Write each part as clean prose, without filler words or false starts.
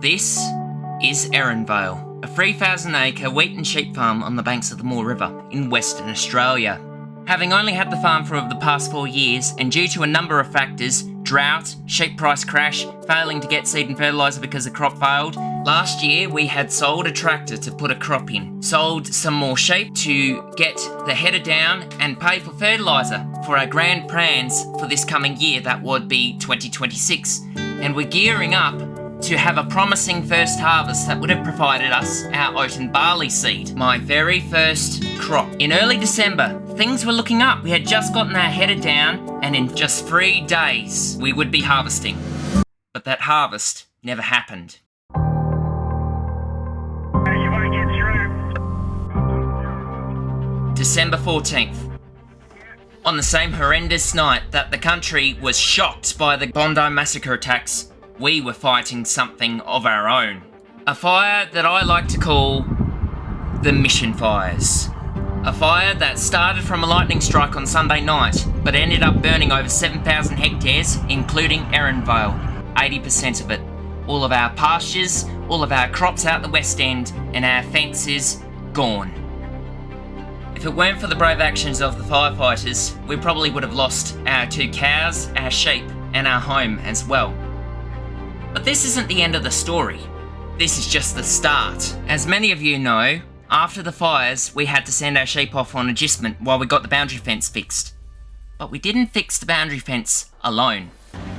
This is Vale, a 3,000-acre wheat and sheep farm on the banks of the Moore River in Western Australia. Having only had the farm for over the past 4 years, and due to a number of factors, drought, sheep price crash, failing to get seed and fertiliser because the crop failed, last year we had sold a tractor to put a crop in, sold some more sheep to get the header down and pay for fertiliser for our grand plans for this coming year, that would be 2026. And we're gearing up to have a promising first harvest that would have provided us our oat and barley seed, my very first crop. In early December, things were looking up. We had just gotten our header down, and in just 3 days we would be harvesting. But that harvest never happened. December 14th. On the same horrendous night that the country was shocked by the Bondi massacre attacks, we were fighting something of our own. A fire that I like to call the Mission Fires. A fire that started from a lightning strike on Sunday night, but ended up burning over 7,000 hectares, including Vale, 80% of it. All of our pastures, all of our crops out the west end, and our fences gone. If it weren't for the brave actions of the firefighters, we probably would have lost our 2 cows, our sheep, and our home as well. But this isn't the end of the story. This is just the start. As many of you know, after the fires, we had to send our sheep off on agistment while we got the boundary fence fixed. But we didn't fix the boundary fence alone.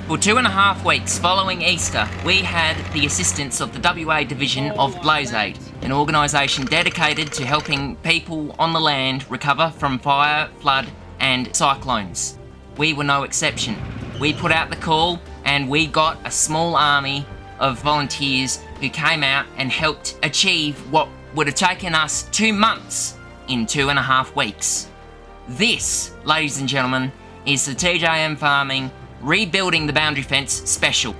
For 2.5 weeks following Easter, we had the assistance of the WA division of Blaze Aid, an organisation dedicated to helping people on the land recover from fire, flood and cyclones. We were no exception. We put out the call and we got a small army of volunteers who came out and helped achieve what would have taken us 2 months in 2.5 weeks. This, ladies and gentlemen, is the TJM Farming Rebuilding the Boundary Fence special.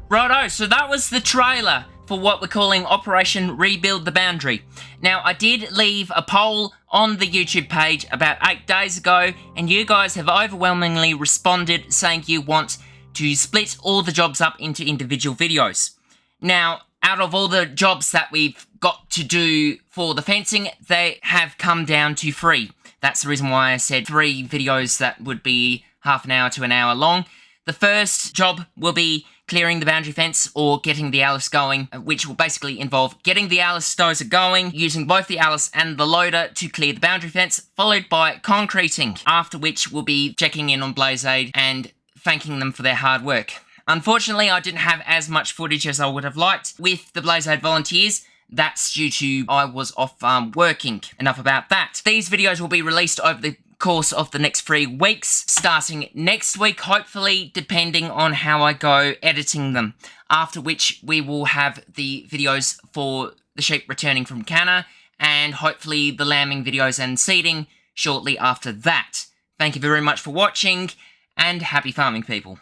Righto, so that was the trailer for what we're calling Operation Rebuild the Boundary. Now, I did leave a poll on the YouTube page about 8 days ago, and you guys have overwhelmingly responded saying you want to split all the jobs up into individual videos. Now, out of all the jobs that we've got to do for the fencing, they have come down to 3. That's the reason why I said 3 videos that would be half an hour to an hour long. The first job will be clearing the boundary fence or getting the Alice going, which will basically involve getting the Alice dozer going, using both the Alice and the loader to clear the boundary fence, followed by concreting, after which we'll be checking in on Blaze Aid and thanking them for their hard work. Unfortunately, I didn't have as much footage as I would have liked with the Blaze Aid volunteers. That's due to I was off working. Enough about that. These videos will be released over the course of the next 3 weeks, starting next week, hopefully, depending on how I go editing them. After which we will have the videos for the sheep returning from canna, and hopefully the lambing videos and seeding shortly after that. Thank you very much for watching, and happy farming, people.